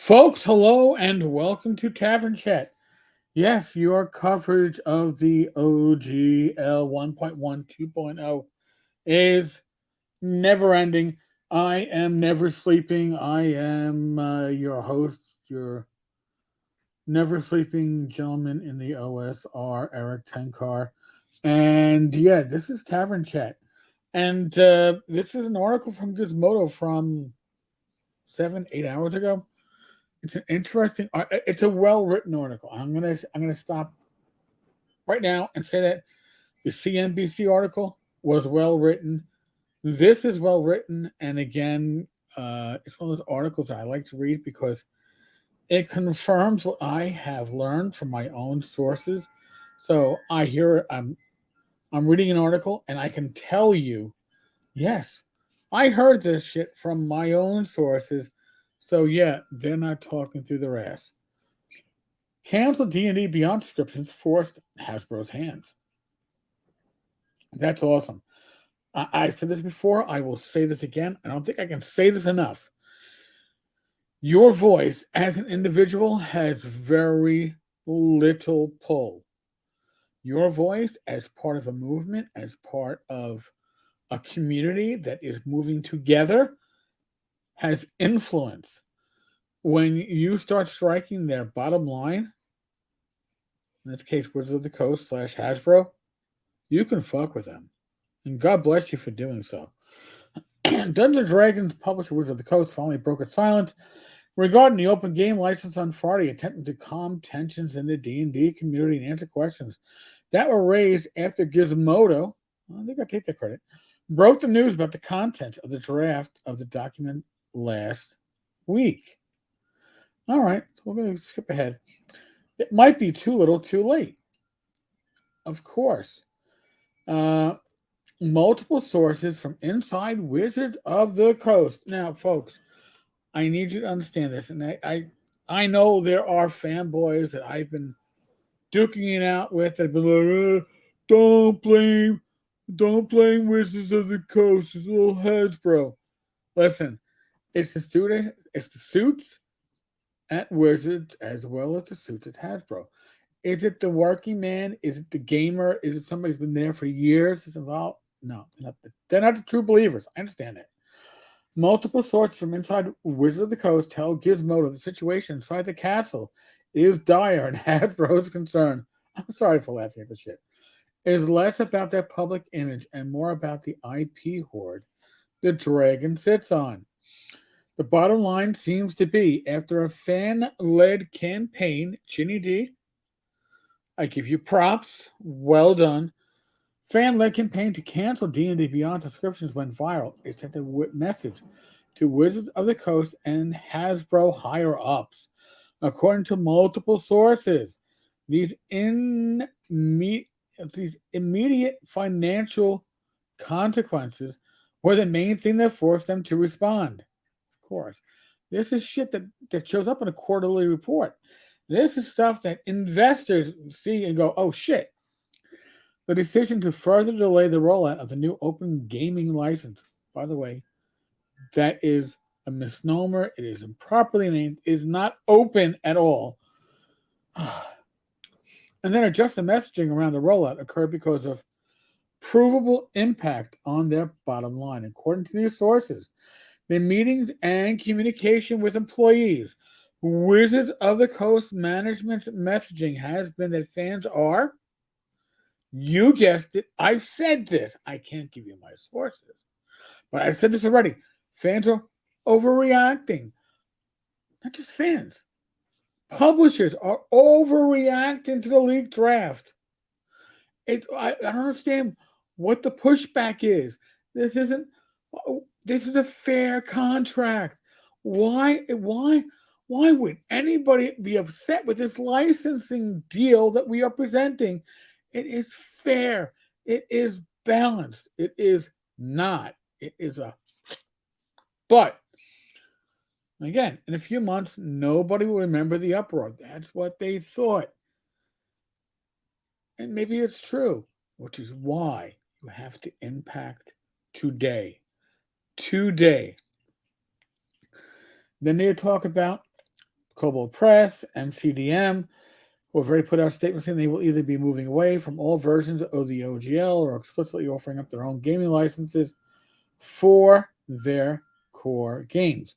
Folks, hello and welcome to Tavern Chat. Yes, your coverage of the OGL 1.1 2.0 is never ending. I am never sleeping. I am your host, your never sleeping gentleman in the OSR, Eric Tenkar. And yeah, this is Tavern Chat. And this is an article from Gizmodo from 7, 8 hours ago. It's an interesting. It's a well written article. I'm gonna stop right now and say that the CNBC article was well written. This is well written, and again, it's one of those articles that I like to read because it confirms what I have learned from my own sources. So I hear it. I'm reading an article, and I can tell you, yes, I heard this shit from my own sources. So yeah, they're not talking through their ass. Canceled D&D Beyond subscriptions forced Hasbro's hands. That's awesome. I said this before. I will say this again. I don't think I can say this enough. Your voice as an individual has very little pull. Your voice as part of a movement, as part of a community that is moving together, has influence. When you start striking their bottom line, in this case, Wizards of the Coast / Hasbro, you can fuck with them. And God bless you for doing so. Dungeons and Dragons publisher Wizards of the Coast finally broke its silence regarding the open game license on Friday, attempting to calm tensions in the D&D community and answer questions that were raised after Gizmodo, I think I take that credit, broke the news about the content of the draft of the document last week. All right, so we're going to skip ahead. It might be too little too late. Of course. Multiple sources from inside Wizards of the Coast. Now, folks, I need you to understand this, and I know there are fanboys that I've been duking it out with that have been like, don't blame Wizards of the Coast. It's a little Hasbro. Listen, it's the suits at Wizards as well as the suits at Hasbro. Is it the working man? Is it the gamer? Is it somebody who's been there for years? Is involved? No, they're not the true believers. I understand that. Multiple sources from inside Wizards of the Coast tell Gizmodo the situation inside the castle is dire and Hasbro's concern. I'm sorry for laughing at this shit. Is less about their public image and more about the IP hoard the dragon sits on. The bottom line seems to be after a fan led campaign, Ginny D, I give you props. Well done. Fan-led campaign to cancel D&D Beyond subscriptions went viral. It sent a message to Wizards of the Coast and Hasbro higher-ups. According to multiple sources, these immediate financial consequences were the main thing that forced them to respond. Of course. This is shit that shows up in a quarterly report. This is stuff that investors see and go, oh shit. The decision to further delay the rollout of the new open gaming license, by the way, that is a misnomer. It is improperly named, is not open at all. And then adjust the messaging around the rollout occurred because of provable impact on their bottom line. According to these sources, the meetings and communication with employees, Wizards of the Coast management's messaging has been that fans are, you guessed it, I've said this. I can't give you my sources, but I've said this already. Fans are overreacting. Not just fans. Publishers are overreacting to the league draft. I don't understand what the pushback is. This is a fair contract. Why would anybody be upset with this licensing deal that we are presenting? It is fair. It is balanced. It is not. It is a. But again, in a few months, nobody will remember the uproar. That's what they thought. And maybe it's true, which is why you have to impact today. Today. Then they talk about Kobold Press, MCDM, who have already put out statements saying they will either be moving away from all versions of the OGL or explicitly offering up their own gaming licenses for their core games.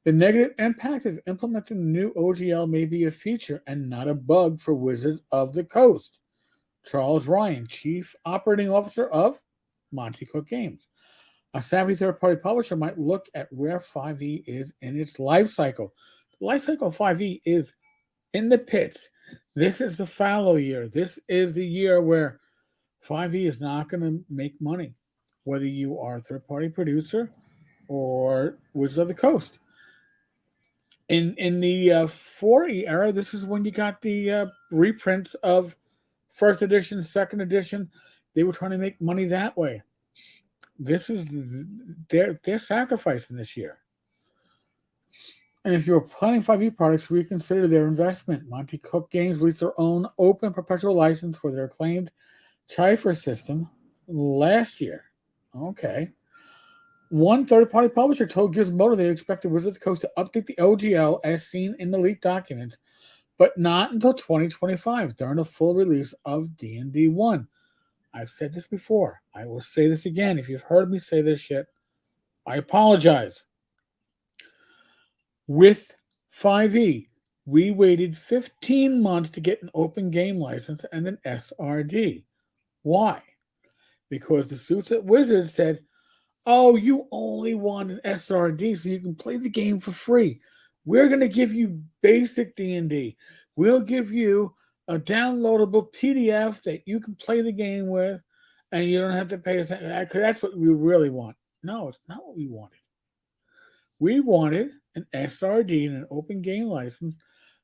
The negative impact of implementing the new OGL may be a feature and not a bug for Wizards of the Coast. Charles Ryan, Chief Operating Officer of Monte Cook Games. A savvy third-party publisher might look at where 5e is in its life cycle. The life cycle of 5e is in the pits. This is the fallow year. This is the year where 5e is not going to make money, whether you are a third-party producer or Wizards of the Coast. In the 4e era, this is when you got the reprints of first edition, second edition. They were trying to make money that way. This is they're sacrificing this year. And if you're planning 5e products, reconsider their investment. Monte Cook Games released their own open perpetual license for their acclaimed Cipher system last year. Okay. One third-party publisher told Gizmodo they expected Wizards of the Coast to update the OGL as seen in the leaked documents, but not until 2025 during the full release of D&D 1. I've said this before. I will say this again. If you've heard me say this shit, I apologize. With 5e, we waited 15 months to get an open game license and an SRD. Why? Because the suits at Wizards said, oh, you only want an SRD so you can play the game for free. We're going to give you basic D&D. We'll give you a downloadable PDF that you can play the game with, and you don't have to pay us. That's what we really want. No, it's not what we wanted. We wanted an SRD and an open game license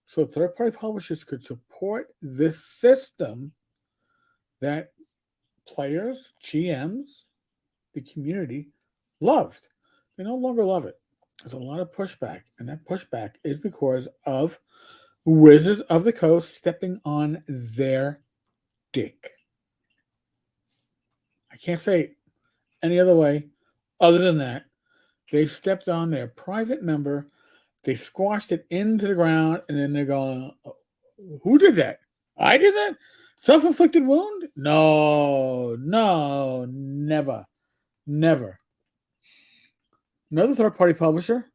so third-party publishers could support this system that players, GMs, the community loved. They no longer love it. There's a lot of pushback, and that pushback is because of Wizards of the Coast stepping on their dick. I can't say it any other way other than that. They stepped on their private member, they squashed it into the ground, and then they're going, who did that? I did that? Self-inflicted wound? No, never. Another third-party publisher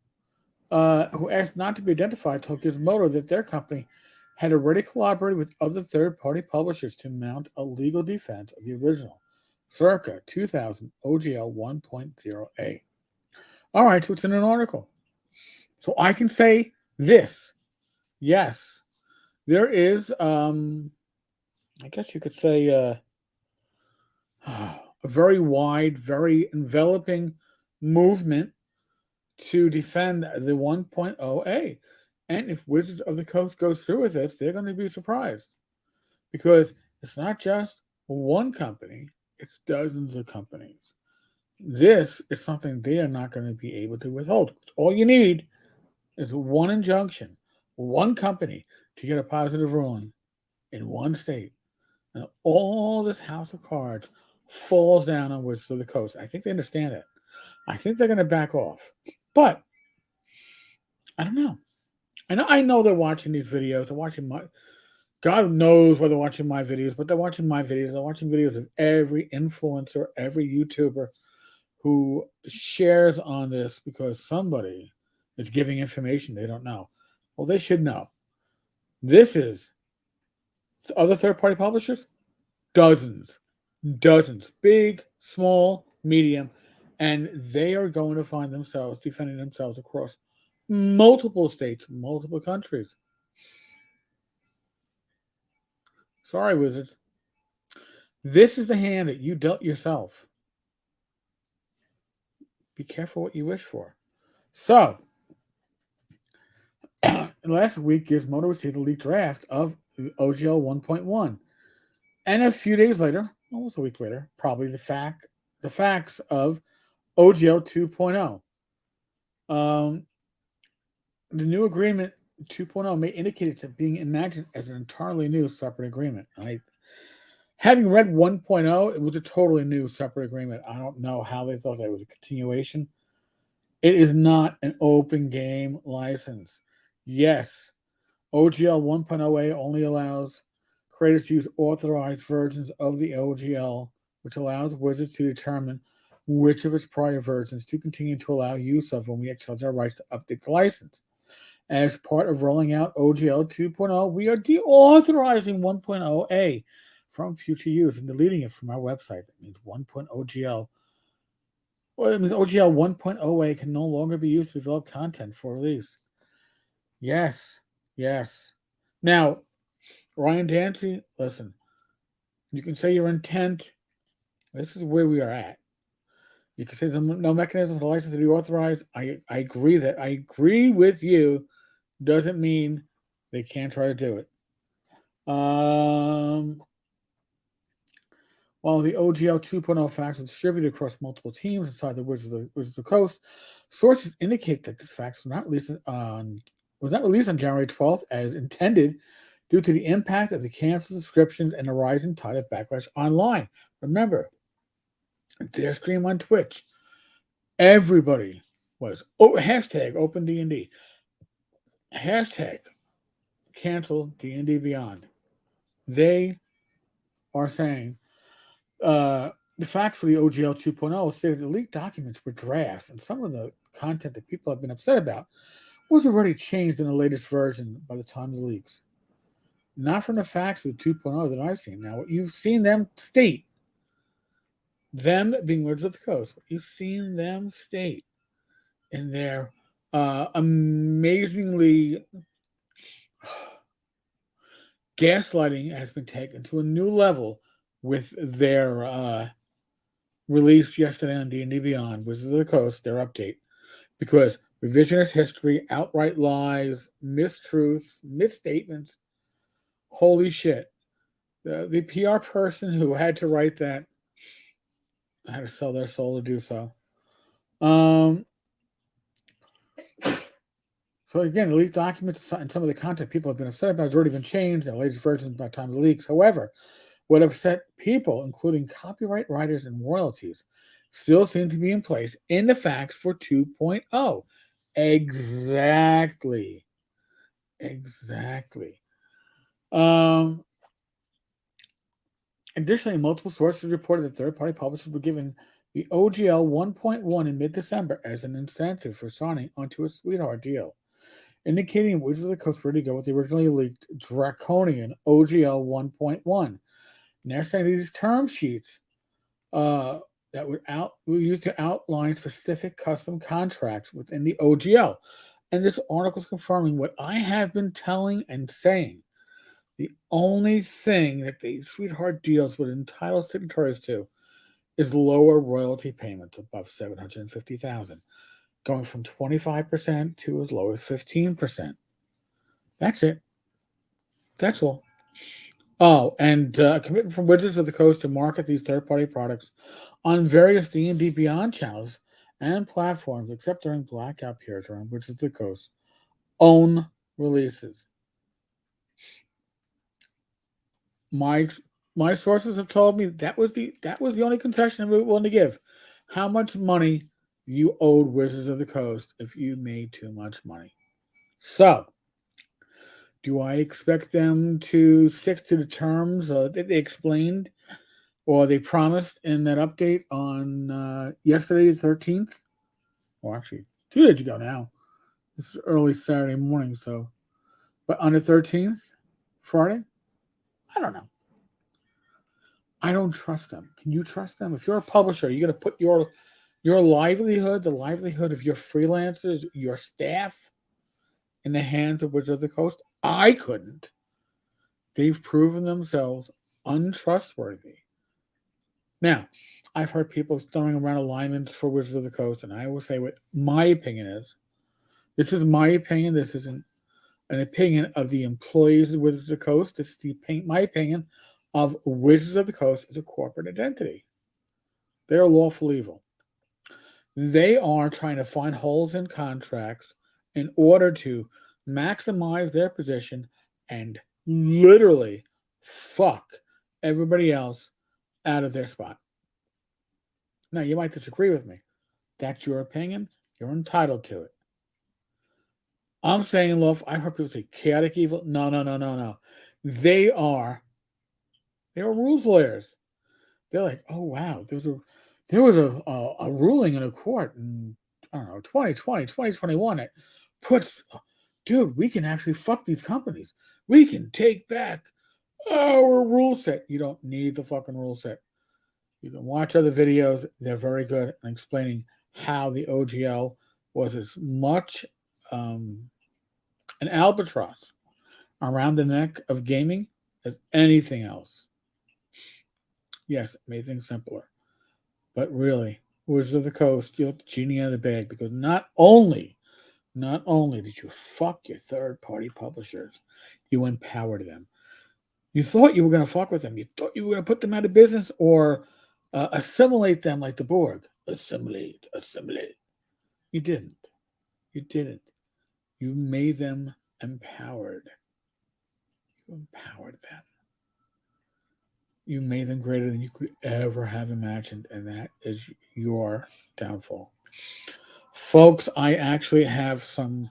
who asked not to be identified told Gizmodo that their company had already collaborated with other third-party publishers to mount a legal defense of the original, circa 2000 OGL 1.0a. All right, so it's in an article. So I can say this. Yes, there is, I guess you could say, a very wide, very enveloping movement to defend the 1.0a. And if Wizards of the Coast goes through with this, they're going to be surprised. Because it's not just one company, it's dozens of companies. This is something they are not going to be able to withhold. All you need is one injunction, one company to get a positive ruling in one state. And all this house of cards falls down on Wizards of the Coast. I think they understand it. I think they're going to back off. But I don't know. I know they're watching these videos. They're watching my... God knows whether they're watching my videos, but they're watching my videos. They're watching videos of every influencer, every YouTuber who shares on this because somebody is giving information they don't know. Well, they should know. This is other third-party publishers, dozens, big, small, medium, and they are going to find themselves defending themselves across multiple states, multiple countries. Sorry, Wizards. This is the hand that you dealt yourself. Be careful what you wish for. So, last week, Gizmodo received a leaked draft of OGL 1.1. And a few days later, almost a week later, probably the facts of OGL 2.0. The new agreement 2.0 may indicate it's being imagined as an entirely new separate agreement. Having read 1.0, it was a totally new separate agreement. I don't know how they thought that was a continuation. It is not an open game license. Yes, OGL 1.0a only allows creators to use authorized versions of the OGL, which allows Wizards to determine which of its prior versions to continue to allow use of when we exercise our rights to update the license. As part of rolling out OGL 2.0, we are deauthorizing 1.0a from future use and deleting it from our website. That means 1.0 OGL. Well, it means OGL 1.0a can no longer be used to develop content for release. Yes, yes. Now, Ryan Dancy, listen, you can say your intent. This is where we are at. You can say there's no mechanism for the license to be authorized. I agree that I agree with you. Doesn't mean they can't try to do it. While the OGL 2.0 facts are distributed across multiple teams inside the Wizards of the Coast, sources indicate that this fax was not released on January 12th as intended due to the impact of the canceled subscriptions and the rising tide of backlash online. Remember, their stream on Twitch, everybody was hashtag open D&D, hashtag cancel D&D Beyond. They are saying the facts for the OGL 2.0 stated the leaked documents were drafts, and some of the content that people have been upset about was already changed in the latest version by the time of the leaks. Not from the facts of the 2.0 that I've seen. Now, what you've seen them state, them being Wizards of the Coast, what you've seen them state in their amazingly gaslighting has been taken to a new level with their release yesterday on D&D Beyond, Wizards of the Coast, their update, because revisionist history, outright lies, mistruths, misstatements, holy shit. The PR person who had to write that had to sell their soul to do so. So again, the leaked documents and some of the content people have been upset about has already been changed in the latest versions by the time of the leaks. However, what upset people, including copyright writers and royalties, still seem to be in place in the facts for 2.0. Exactly. Exactly. Additionally, multiple sources reported that third-party publishers were giving the OGL 1.1 in mid-December as an incentive for signing onto a sweetheart deal, indicating Wizards of the Coast were to go with the originally leaked draconian OGL 1.1. And they're saying these term sheets that were used to outline specific custom contracts within the OGL. And this article is confirming what I have been telling and saying. The only thing that the sweetheart deals would entitle signatories to is lower royalty payments above $750,000, going from 25% to as low as 15%. That's it. That's all. Oh, and a commitment from Wizards of the Coast to market these third-party products on various D&D Beyond channels and platforms, except during blackout periods around Wizards of the Coast own releases. My sources have told me that was the only concession we were willing to give. How much money you owed Wizards of the Coast if you made too much money. So, do I expect them to stick to the terms that they explained or they promised in that update on yesterday, the 13th? Or actually, 2 days ago now. This is early Saturday morning, so. But on the 13th, Friday? I don't know. I don't trust them. Can you trust them? If you're a publisher, you're going to put your livelihood, the livelihood of your freelancers, your staff, in the hands of Wizards of the Coast? I couldn't. They've proven themselves untrustworthy. Now, I've heard people throwing around alignments for Wizards of the Coast, and I will say what my opinion is. This is my opinion. This isn't an opinion of the employees of Wizards of the Coast. This is my opinion of Wizards of the Coast as a corporate identity. They're lawful evil. They are trying to find holes in contracts in order to maximize their position and literally fuck everybody else out of their spot. Now, you might disagree with me. That's your opinion. You're entitled to it. I'm saying, love. I heard people say chaotic evil. No, no, no, no, no. They are rules lawyers. They're like, oh wow, there was a ruling in a court in, I don't know, 2020, 2021 that puts, dude, we can actually fuck these companies. We can take back our rule set. You don't need the fucking rule set. You can watch other videos. They're very good in explaining how the OGL was as much um, an albatross around the neck of gaming as anything else. Yes, it made things simpler. But really, Wizards of the Coast, you let the genie out of the bag, because not only did you fuck your third party publishers, you empowered them. You thought you were going to fuck with them. You thought you were going to put them out of business or assimilate them like the Borg. Assimilate, assimilate. You didn't. You didn't. You made them empowered. You empowered them. You made them greater than you could ever have imagined, and that is your downfall. Folks, I actually have some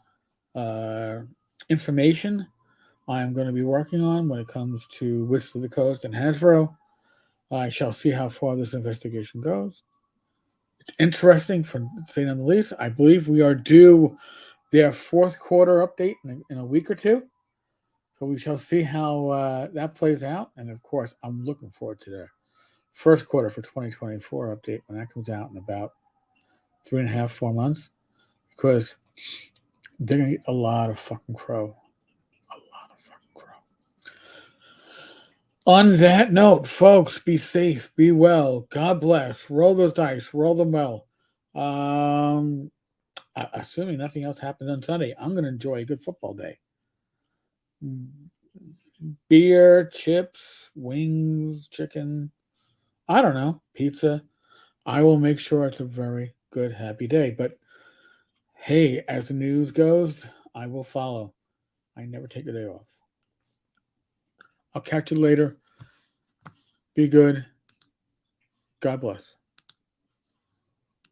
uh, information I'm going to be working on when it comes to Wizards of the Coast and Hasbro. I shall see how far this investigation goes. It's interesting, for say none the least. I believe we are due their fourth quarter update in a week or two. So we shall see how that plays out. And of course, I'm looking forward to their first quarter for 2024 update when that comes out in about 3.5, 4 months. Because they're going to get a lot of fucking crow. A lot of fucking crow. On that note, folks, be safe, be well, God bless. Roll those dice, roll them well. Um, Assuming nothing else happens on Sunday, I'm going to enjoy a good football day. Beer, chips, wings, chicken, I don't know, pizza. I will make sure it's a very good, happy day. But hey, as the news goes, I will follow. I never take a day off. I'll catch you later. Be good. God bless.